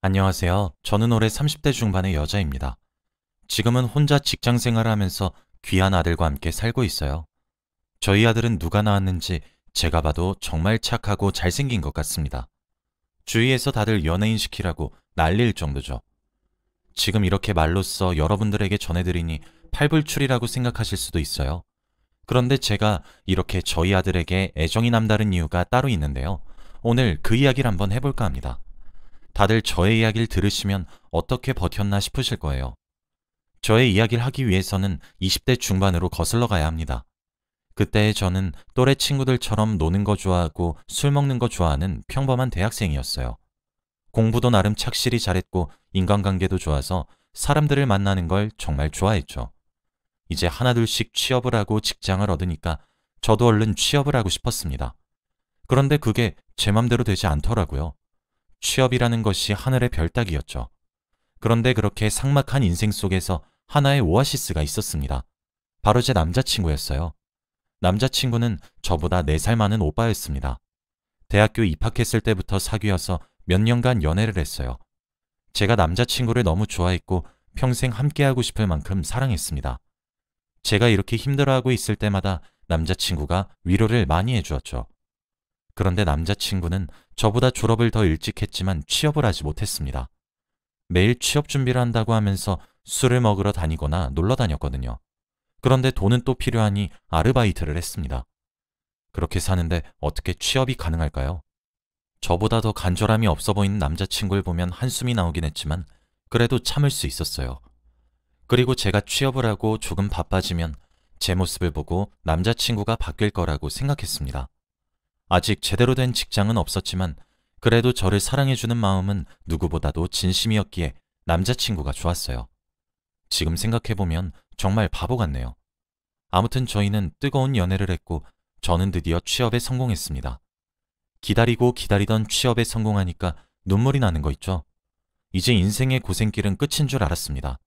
안녕하세요. 저는 올해 30대 중반의 여자입니다. 지금은 혼자 직장 생활을 하면서 귀한 아들과 함께 살고 있어요. 저희 아들은 누가 낳았는지 제가 봐도 정말 착하고 잘생긴 것 같습니다. 주위에서 다들 연예인 시키라고 난리일 정도죠. 지금 이렇게 말로써 여러분들에게 전해드리니 팔불출이라고 생각하실 수도 있어요. 그런데 제가 이렇게 저희 아들에게 애정이 남다른 이유가 따로 있는데요. 오늘 그 이야기를 한번 해볼까 합니다. 다들 저의 이야기를 들으시면 어떻게 버텼나 싶으실 거예요. 저의 이야기를 하기 위해서는 20대 중반으로 거슬러 가야 합니다. 그때의 저는 또래 친구들처럼 노는 거 좋아하고 술 먹는 거 좋아하는 평범한 대학생이었어요. 공부도 나름 착실히 잘했고 인간관계도 좋아서 사람들을 만나는 걸 정말 좋아했죠. 이제 하나둘씩 취업을 하고 직장을 얻으니까 저도 얼른 취업을 하고 싶었습니다. 그런데 그게 제 맘대로 되지 않더라고요. 취업이라는 것이 하늘의 별 따기였죠. 그런데 그렇게 삭막한 인생 속에서 하나의 오아시스가 있었습니다. 바로 제 남자친구였어요. 남자친구는 저보다 4살 많은 오빠였습니다. 대학교 입학했을 때부터 사귀어서 몇 년간 연애를 했어요. 제가 남자친구를 너무 좋아했고 평생 함께하고 싶을 만큼 사랑했습니다. 제가 이렇게 힘들어하고 있을 때마다 남자친구가 위로를 많이 해주었죠. 그런데 남자친구는 저보다 졸업을 더 일찍 했지만 취업을 하지 못했습니다. 매일 취업 준비를 한다고 하면서 술을 먹으러 다니거나 놀러 다녔거든요. 그런데 돈은 또 필요하니 아르바이트를 했습니다. 그렇게 사는데 어떻게 취업이 가능할까요? 저보다 더 간절함이 없어 보이는 남자친구를 보면 한숨이 나오긴 했지만 그래도 참을 수 있었어요. 그리고 제가 취업을 하고 조금 바빠지면 제 모습을 보고 남자친구가 바뀔 거라고 생각했습니다. 아직 제대로 된 직장은 없었지만 그래도 저를 사랑해주는 마음은 누구보다도 진심이었기에 남자친구가 좋았어요. 지금 생각해보면 정말 바보 같네요. 아무튼 저희는 뜨거운 연애를 했고 저는 드디어 취업에 성공했습니다. 기다리고 기다리던 취업에 성공하니까 눈물이 나는 거 있죠. 이제 인생의 고생길은 끝인 줄 알았습니다.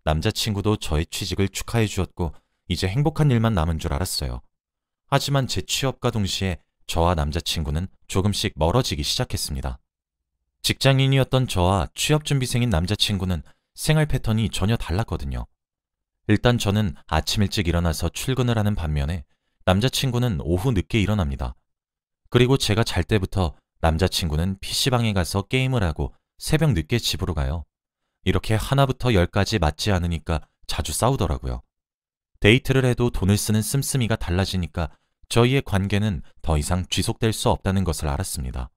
남자친구도 저의 취직을 축하해 주었고 이제 행복한 일만 남은 줄 알았어요. 하지만 제 취업과 동시에 저와 남자친구는 조금씩 멀어지기 시작했습니다. 직장인이었던 저와 취업준비생인 남자친구는 생활 패턴이 전혀 달랐거든요. 일단 저는 아침 일찍 일어나서 출근을 하는 반면에 남자친구는 오후 늦게 일어납니다. 그리고 제가 잘 때부터 남자친구는 PC방에 가서 게임을 하고 새벽 늦게 집으로 가요. 이렇게 하나부터 열까지 맞지 않으니까 자주 싸우더라고요. 데이트를 해도 돈을 쓰는 씀씀이가 달라지니까 저희의 관계는 더 이상 지속될 수 없다는 것을 알았습니다.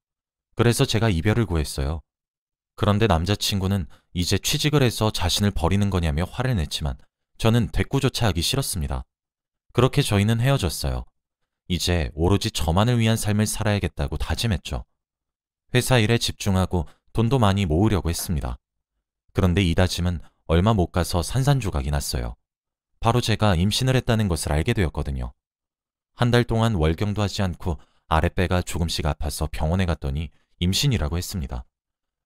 그래서 제가 이별을 구했어요. 그런데 남자친구는 이제 취직을 해서 자신을 버리는 거냐며 화를 냈지만 저는 대꾸조차 하기 싫었습니다. 그렇게 저희는 헤어졌어요. 이제 오로지 저만을 위한 삶을 살아야겠다고 다짐했죠. 회사 일에 집중하고 돈도 많이 모으려고 했습니다. 그런데 이 다짐은 얼마 못 가서 산산조각이 났어요. 바로 제가 임신을 했다는 것을 알게 되었거든요. 한 달 동안 월경도 하지 않고 아랫배가 조금씩 아파서 병원에 갔더니 임신이라고 했습니다.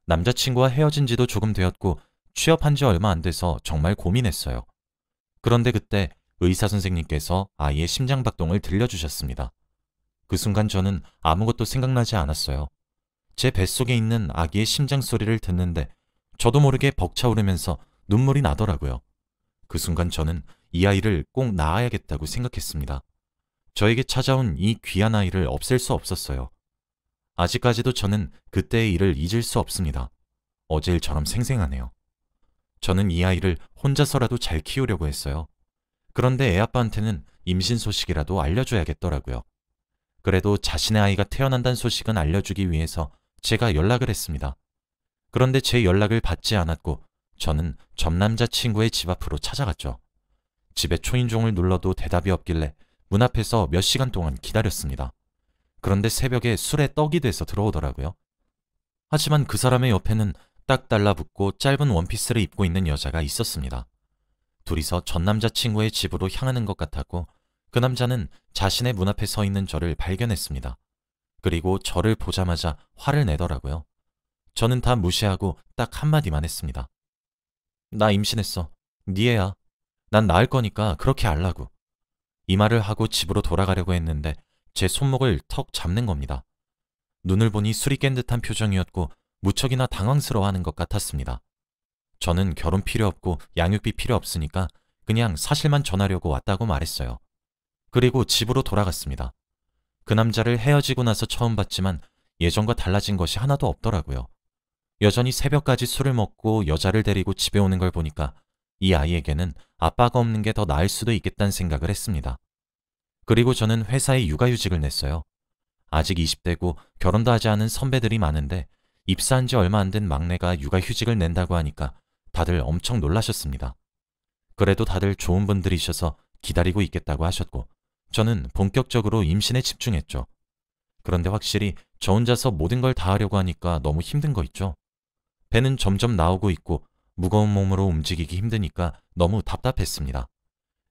남자친구와 헤어진 지도 조금 되었고 취업한 지 얼마 안 돼서 정말 고민했어요. 그런데 그때 의사 선생님께서 아이의 심장박동을 들려주셨습니다. 그 순간 저는 아무것도 생각나지 않았어요. 제 뱃속에 있는 아기의 심장 소리를 듣는데 저도 모르게 벅차오르면서 눈물이 나더라고요. 그 순간 저는 이 아이를 꼭 낳아야겠다고 생각했습니다. 저에게 찾아온 이 귀한 아이를 없앨 수 없었어요. 아직까지도 저는 그때의 일을 잊을 수 없습니다. 어제 일처럼 생생하네요. 저는 이 아이를 혼자서라도 잘 키우려고 했어요. 그런데 애아빠한테는 임신 소식이라도 알려줘야겠더라고요. 그래도 자신의 아이가 태어난다는 소식은 알려주기 위해서 제가 연락을 했습니다. 그런데 제 연락을 받지 않았고 저는 전 남자친구의 집 앞으로 찾아갔죠. 집에 초인종을 눌러도 대답이 없길래 문 앞에서 몇 시간 동안 기다렸습니다. 그런데 새벽에 술에 떡이 돼서 들어오더라고요. 하지만 그 사람의 옆에는 딱 달라붙고 짧은 원피스를 입고 있는 여자가 있었습니다. 둘이서 전 남자친구의 집으로 향하는 것 같았고 그 남자는 자신의 문 앞에 서 있는 저를 발견했습니다. 그리고 저를 보자마자 화를 내더라고요. 저는 다 무시하고 딱 한마디만 했습니다. 나 임신했어. 네 애야. 난 낳을 거니까 그렇게 알라고. 이 말을 하고 집으로 돌아가려고 했는데 제 손목을 턱 잡는 겁니다. 눈을 보니 술이 깬 듯한 표정이었고 무척이나 당황스러워하는 것 같았습니다. 저는 결혼 필요 없고 양육비 필요 없으니까 그냥 사실만 전하려고 왔다고 말했어요. 그리고 집으로 돌아갔습니다. 그 남자를 헤어지고 나서 처음 봤지만 예전과 달라진 것이 하나도 없더라고요. 여전히 새벽까지 술을 먹고 여자를 데리고 집에 오는 걸 보니까 이 아이에게는 아빠가 없는 게 더 나을 수도 있겠다는 생각을 했습니다. 그리고 저는 회사에 육아휴직을 냈어요. 아직 20대고 결혼도 하지 않은 선배들이 많은데 입사한 지 얼마 안 된 막내가 육아휴직을 낸다고 하니까 다들 엄청 놀라셨습니다. 그래도 다들 좋은 분들이셔서 기다리고 있겠다고 하셨고 저는 본격적으로 임신에 집중했죠. 그런데 확실히 저 혼자서 모든 걸 다 하려고 하니까 너무 힘든 거 있죠. 배는 점점 나오고 있고 무거운 몸으로 움직이기 힘드니까 너무 답답했습니다.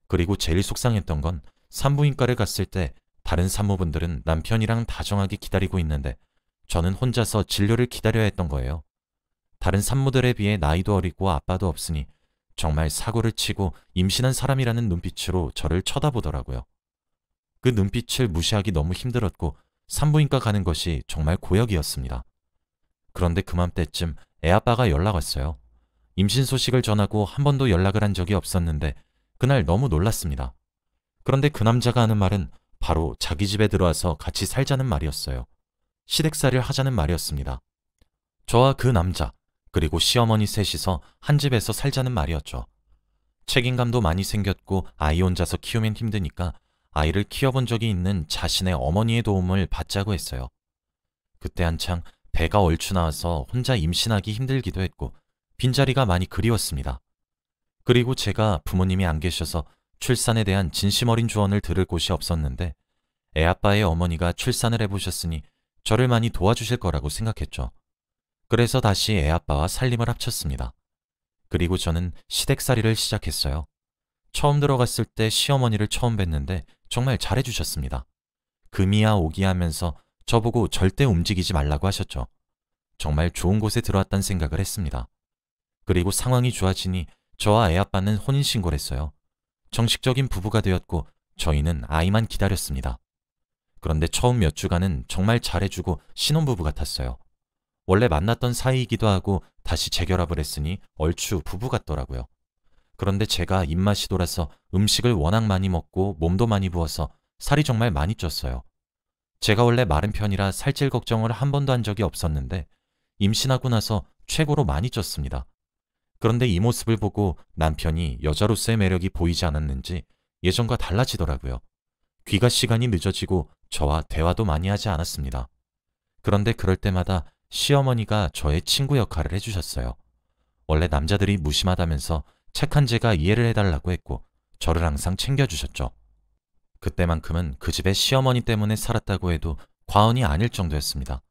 그리고 제일 속상했던 건 산부인과를 갔을 때 다른 산모분들은 남편이랑 다정하게 기다리고 있는데 저는 혼자서 진료를 기다려야 했던 거예요. 다른 산모들에 비해 나이도 어리고 아빠도 없으니 정말 사고를 치고 임신한 사람이라는 눈빛으로 저를 쳐다보더라고요. 그 눈빛을 무시하기 너무 힘들었고 산부인과 가는 것이 정말 고역이었습니다. 그런데 그맘때쯤 애아빠가 연락 왔어요. 임신 소식을 전하고 한 번도 연락을 한 적이 없었는데 그날 너무 놀랐습니다. 그런데 그 남자가 하는 말은 바로 자기 집에 들어와서 같이 살자는 말이었어요. 시댁살이를 하자는 말이었습니다. 저와 그 남자, 그리고 시어머니 셋이서 한 집에서 살자는 말이었죠. 책임감도 많이 생겼고 아이 혼자서 키우면 힘드니까 아이를 키워본 적이 있는 자신의 어머니의 도움을 받자고 했어요. 그때 한창 배가 얼추 나와서 혼자 임신하기 힘들기도 했고 빈자리가 많이 그리웠습니다. 그리고 제가 부모님이 안 계셔서 출산에 대한 진심 어린 조언을 들을 곳이 없었는데 애아빠의 어머니가 출산을 해보셨으니 저를 많이 도와주실 거라고 생각했죠. 그래서 다시 애아빠와 살림을 합쳤습니다. 그리고 저는 시댁살이를 시작했어요. 처음 들어갔을 때 시어머니를 처음 뵀는데 정말 잘해주셨습니다. 금이야 오기야 하면서 저보고 절대 움직이지 말라고 하셨죠. 정말 좋은 곳에 들어왔다는 생각을 했습니다. 그리고 상황이 좋아지니 저와 애아빠는 혼인신고를 했어요. 정식적인 부부가 되었고 저희는 아이만 기다렸습니다. 그런데 처음 몇 주간은 정말 잘해주고 신혼부부 같았어요. 원래 만났던 사이이기도 하고 다시 재결합을 했으니 얼추 부부 같더라고요. 그런데 제가 입맛이 돌아서 음식을 워낙 많이 먹고 몸도 많이 부어서 살이 정말 많이 쪘어요. 제가 원래 마른 편이라 살찔 걱정을 한 번도 한 적이 없었는데 임신하고 나서 최고로 많이 쪘습니다. 그런데 이 모습을 보고 남편이 여자로서의 매력이 보이지 않았는지 예전과 달라지더라고요. 귀가 시간이 늦어지고 저와 대화도 많이 하지 않았습니다. 그런데 그럴 때마다 시어머니가 저의 친구 역할을 해주셨어요. 원래 남자들이 무심하다면서 착한 제가 이해를 해달라고 했고 저를 항상 챙겨주셨죠. 그때만큼은 그 집에 시어머니 때문에 살았다고 해도 과언이 아닐 정도였습니다.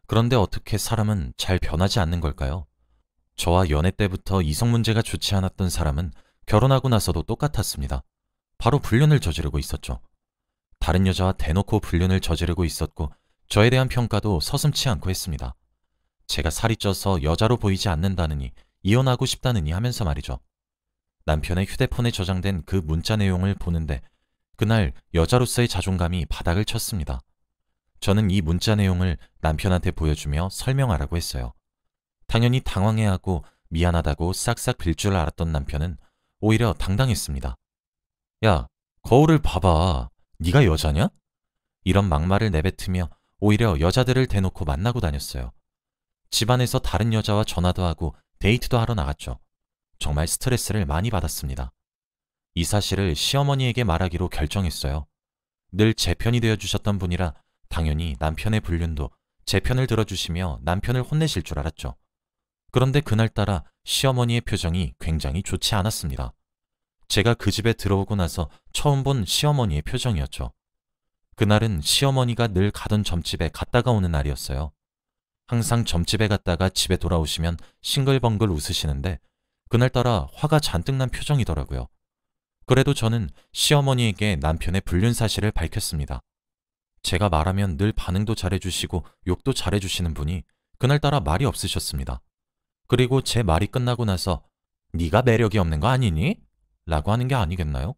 그런데 어떻게 사람은 잘 변하지 않는 걸까요? 저와 연애 때부터 이성 문제가 좋지 않았던 사람은 결혼하고 나서도 똑같았습니다. 바로 불륜을 저지르고 있었죠. 다른 여자와 대놓고 불륜을 저지르고 있었고 저에 대한 평가도 서슴지 않고 했습니다. 제가 살이 쪄서 여자로 보이지 않는다느니 이혼하고 싶다느니 하면서 말이죠. 남편의 휴대폰에 저장된 그 문자 내용을 보는데 그날 여자로서의 자존감이 바닥을 쳤습니다. 저는 이 문자 내용을 남편한테 보여주며 설명하라고 했어요. 당연히 당황해하고 미안하다고 싹싹 빌 줄 알았던 남편은 오히려 당당했습니다. 야, 거울을 봐봐. 네가 여자냐? 이런 막말을 내뱉으며 오히려 여자들을 대놓고 만나고 다녔어요. 집안에서 다른 여자와 전화도 하고 데이트도 하러 나갔죠. 정말 스트레스를 많이 받았습니다. 이 사실을 시어머니에게 말하기로 결정했어요. 늘 제 편이 되어주셨던 분이라 당연히 남편의 불륜도 제 편을 들어주시며 남편을 혼내실 줄 알았죠. 그런데 그날따라 시어머니의 표정이 굉장히 좋지 않았습니다. 제가 그 집에 들어오고 나서 처음 본 시어머니의 표정이었죠. 그날은 시어머니가 늘 가던 점집에 갔다가 오는 날이었어요. 항상 점집에 갔다가 집에 돌아오시면 싱글벙글 웃으시는데 그날따라 화가 잔뜩 난 표정이더라고요. 그래도 저는 시어머니에게 남편의 불륜 사실을 밝혔습니다. 제가 말하면 늘 반응도 잘해주시고 욕도 잘해주시는 분이 그날따라 말이 없으셨습니다. 그리고 제 말이 끝나고 나서 네가 매력이 없는 거 아니니? 라고 하는 게 아니겠나요?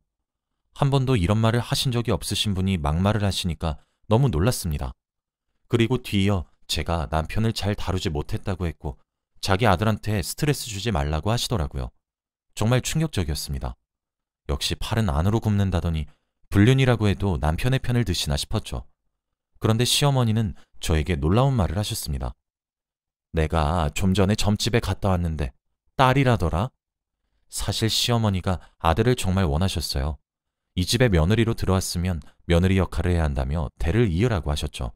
한 번도 이런 말을 하신 적이 없으신 분이 막말을 하시니까 너무 놀랐습니다. 그리고 뒤이어 제가 남편을 잘 다루지 못했다고 했고 자기 아들한테 스트레스 주지 말라고 하시더라고요. 정말 충격적이었습니다. 역시 팔은 안으로 굽는다더니 불륜이라고 해도 남편의 편을 드시나 싶었죠. 그런데 시어머니는 저에게 놀라운 말을 하셨습니다. 내가 좀 전에 점집에 갔다 왔는데 딸이라더라? 사실 시어머니가 아들을 정말 원하셨어요. 이 집에 며느리로 들어왔으면 며느리 역할을 해야 한다며 대를 이으라고 하셨죠.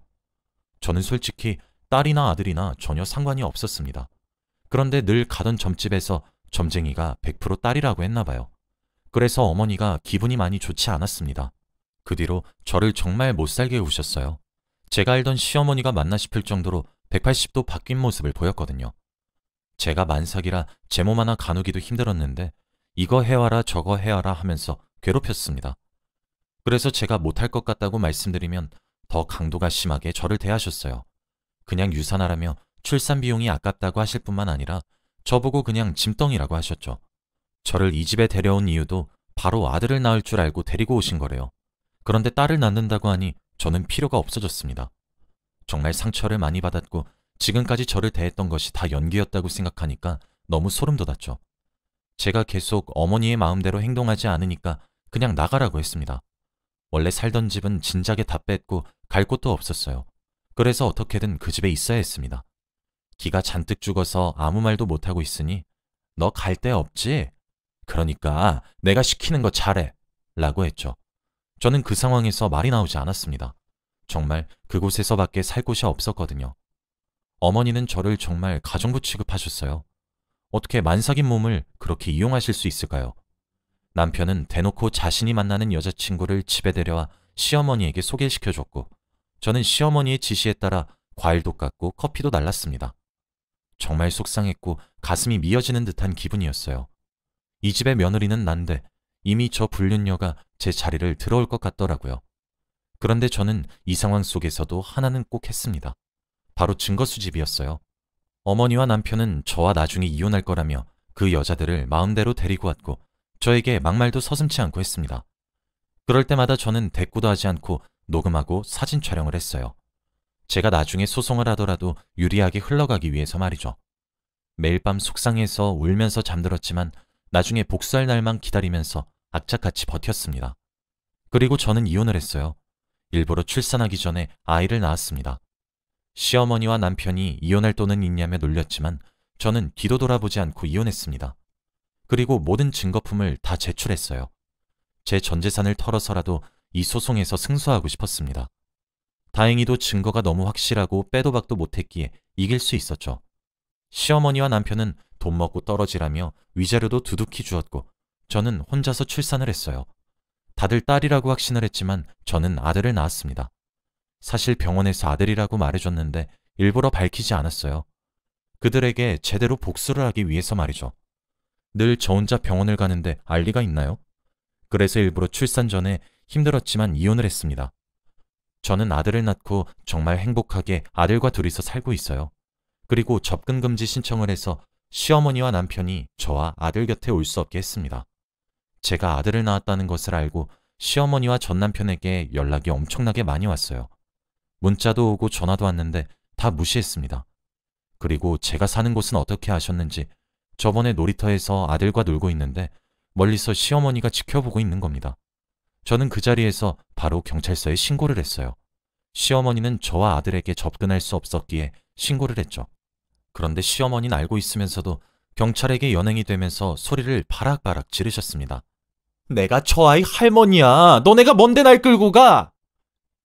저는 솔직히 딸이나 아들이나 전혀 상관이 없었습니다. 그런데 늘 가던 점집에서 점쟁이가 100% 딸이라고 했나 봐요. 그래서 어머니가 기분이 많이 좋지 않았습니다. 그 뒤로 저를 정말 못살게 우셨어요. 제가 알던 시어머니가 맞나 싶을 정도로 180도 바뀐 모습을 보였거든요. 제가 만삭이라 제 몸 하나 가누기도 힘들었는데 이거 해와라 저거 해와라 하면서 괴롭혔습니다. 그래서 제가 못할 것 같다고 말씀드리면 더 강도가 심하게 저를 대하셨어요. 그냥 유산하라며 출산 비용이 아깝다고 하실 뿐만 아니라 저보고 그냥 짐덩이라고 하셨죠. 저를 이 집에 데려온 이유도 바로 아들을 낳을 줄 알고 데리고 오신 거래요. 그런데 딸을 낳는다고 하니 저는 필요가 없어졌습니다. 정말 상처를 많이 받았고 지금까지 저를 대했던 것이 다 연기였다고 생각하니까 너무 소름 돋았죠. 제가 계속 어머니의 마음대로 행동하지 않으니까 그냥 나가라고 했습니다. 원래 살던 집은 진작에 다 뺐고 갈 곳도 없었어요. 그래서 어떻게든 그 집에 있어야 했습니다. 기가 잔뜩 죽어서 아무 말도 못하고 있으니 너 갈 데 없지? 그러니까 내가 시키는 거 잘해 라고 했죠. 저는 그 상황에서 말이 나오지 않았습니다. 정말 그곳에서밖에 살 곳이 없었거든요. 어머니는 저를 정말 가정부 취급하셨어요. 어떻게 만삭인 몸을 그렇게 이용하실 수 있을까요? 남편은 대놓고 자신이 만나는 여자친구를 집에 데려와 시어머니에게 소개시켜줬고 저는 시어머니의 지시에 따라 과일도 깎고 커피도 날랐습니다. 정말 속상했고 가슴이 미어지는 듯한 기분이었어요. 이 집의 며느리는 난데 이미 저 불륜녀가 제 자리를 들어올 것 같더라고요. 그런데 저는 이 상황 속에서도 하나는 꼭 했습니다. 바로 증거 수집이었어요. 어머니와 남편은 저와 나중에 이혼할 거라며 그 여자들을 마음대로 데리고 왔고 저에게 막말도 서슴지 않고 했습니다. 그럴 때마다 저는 대꾸도 하지 않고 녹음하고 사진 촬영을 했어요. 제가 나중에 소송을 하더라도 유리하게 흘러가기 위해서 말이죠. 매일 밤 속상해서 울면서 잠들었지만 나중에 복수할 날만 기다리면서 악착같이 버텼습니다. 그리고 저는 이혼을 했어요. 일부러 출산하기 전에 아이를 낳았습니다. 시어머니와 남편이 이혼할 돈은 있냐며 놀렸지만 저는 뒤도 돌아보지 않고 이혼했습니다. 그리고 모든 증거품을 다 제출했어요. 제 전 재산을 털어서라도 이 소송에서 승소하고 싶었습니다. 다행히도 증거가 너무 확실하고 빼도 박도 못했기에 이길 수 있었죠. 시어머니와 남편은 돈 먹고 떨어지라며 위자료도 두둑히 주었고 저는 혼자서 출산을 했어요. 다들 딸이라고 확신을 했지만 저는 아들을 낳았습니다. 사실 병원에서 아들이라고 말해줬는데 일부러 밝히지 않았어요. 그들에게 제대로 복수를 하기 위해서 말이죠. 늘 저 혼자 병원을 가는데 알 리가 있나요? 그래서 일부러 출산 전에 힘들었지만 이혼을 했습니다. 저는 아들을 낳고 정말 행복하게 아들과 둘이서 살고 있어요. 그리고 접근 금지 신청을 해서 시어머니와 남편이 저와 아들 곁에 올 수 없게 했습니다. 제가 아들을 낳았다는 것을 알고 시어머니와 전 남편에게 연락이 엄청나게 많이 왔어요. 문자도 오고 전화도 왔는데 다 무시했습니다. 그리고 제가 사는 곳은 어떻게 아셨는지 저번에 놀이터에서 아들과 놀고 있는데 멀리서 시어머니가 지켜보고 있는 겁니다. 저는 그 자리에서 바로 경찰서에 신고를 했어요. 시어머니는 저와 아들에게 접근할 수 없었기에 신고를 했죠. 그런데 시어머니는 알고 있으면서도 경찰에게 연행이 되면서 소리를 바락바락 지르셨습니다. 내가 저 아이 할머니야. 너네가 뭔데 날 끌고 가?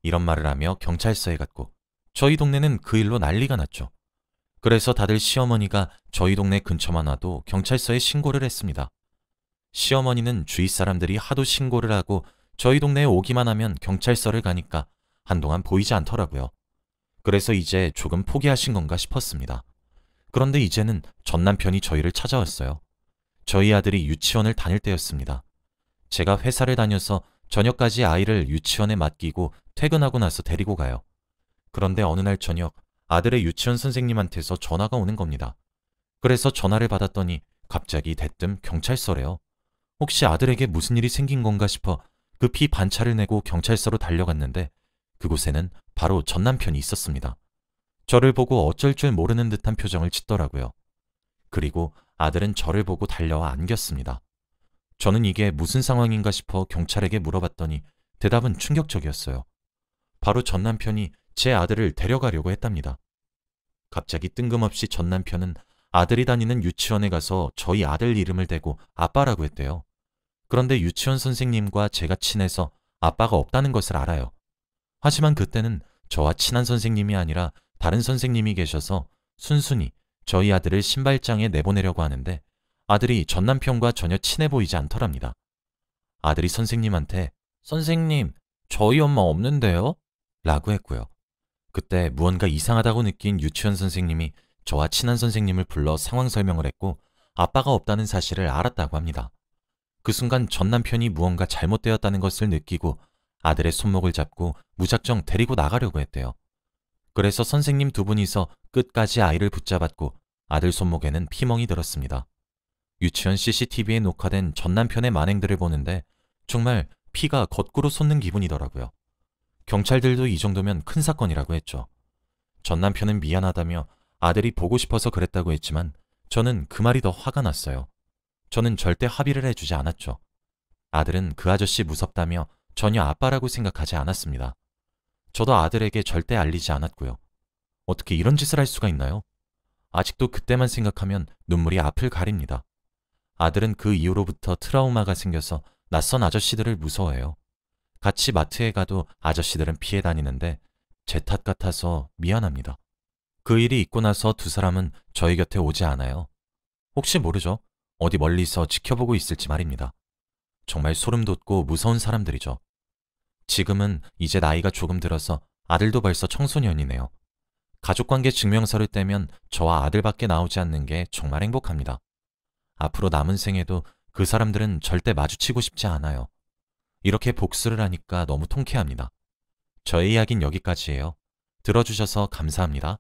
이런 말을 하며 경찰서에 갔고 저희 동네는 그 일로 난리가 났죠. 그래서 다들 시어머니가 저희 동네 근처만 와도 경찰서에 신고를 했습니다. 시어머니는 주위 사람들이 하도 신고를 하고 저희 동네에 오기만 하면 경찰서를 가니까 한동안 보이지 않더라고요. 그래서 이제 조금 포기하신 건가 싶었습니다. 그런데 이제는 전 남편이 저희를 찾아왔어요. 저희 아들이 유치원을 다닐 때였습니다. 제가 회사를 다녀서 저녁까지 아이를 유치원에 맡기고 퇴근하고 나서 데리고 가요. 그런데 어느 날 저녁 아들의 유치원 선생님한테서 전화가 오는 겁니다. 그래서 전화를 받았더니 갑자기 대뜸 경찰서래요. 혹시 아들에게 무슨 일이 생긴 건가 싶어 급히 반차를 내고 경찰서로 달려갔는데 그곳에는 바로 전 남편이 있었습니다. 저를 보고 어쩔 줄 모르는 듯한 표정을 짓더라고요. 그리고 아들은 저를 보고 달려와 안겼습니다. 저는 이게 무슨 상황인가 싶어 경찰에게 물어봤더니 대답은 충격적이었어요. 바로 전 남편이 제 아들을 데려가려고 했답니다. 갑자기 뜬금없이 전 남편은 아들이 다니는 유치원에 가서 저희 아들 이름을 대고 아빠라고 했대요. 그런데 유치원 선생님과 제가 친해서 아빠가 없다는 것을 알아요. 하지만 그때는 저와 친한 선생님이 아니라 다른 선생님이 계셔서 순순히 저희 아들을 신발장에 내보내려고 하는데 아들이 전 남편과 전혀 친해 보이지 않더랍니다. 아들이 선생님한테 선생님, 저희 엄마 없는데요? 라고 했고요. 그때 무언가 이상하다고 느낀 유치원 선생님이 저와 친한 선생님을 불러 상황 설명을 했고 아빠가 없다는 사실을 알았다고 합니다. 그 순간 전 남편이 무언가 잘못되었다는 것을 느끼고 아들의 손목을 잡고 무작정 데리고 나가려고 했대요. 그래서 선생님 두 분이서 끝까지 아이를 붙잡았고 아들 손목에는 피멍이 들었습니다. 유치원 CCTV에 녹화된 전 남편의 만행들을 보는데 정말 피가 거꾸로 솟는 기분이더라고요. 경찰들도 이 정도면 큰 사건이라고 했죠. 전 남편은 미안하다며 아들이 보고 싶어서 그랬다고 했지만 저는 그 말이 더 화가 났어요. 저는 절대 합의를 해주지 않았죠. 아들은 그 아저씨 무섭다며 전혀 아빠라고 생각하지 않았습니다. 저도 아들에게 절대 알리지 않았고요. 어떻게 이런 짓을 할 수가 있나요? 아직도 그때만 생각하면 눈물이 앞을 가립니다. 아들은 그 이후로부터 트라우마가 생겨서 낯선 아저씨들을 무서워해요. 같이 마트에 가도 아저씨들은 피해 다니는데 제 탓 같아서 미안합니다. 그 일이 있고 나서 두 사람은 저희 곁에 오지 않아요. 혹시 모르죠? 어디 멀리서 지켜보고 있을지 말입니다. 정말 소름 돋고 무서운 사람들이죠. 지금은 이제 나이가 조금 들어서 아들도 벌써 청소년이네요. 가족관계 증명서를 떼면 저와 아들밖에 나오지 않는 게 정말 행복합니다. 앞으로 남은 생에도 그 사람들은 절대 마주치고 싶지 않아요. 이렇게 복수를 하니까 너무 통쾌합니다. 저의 이야기는 여기까지예요. 들어주셔서 감사합니다.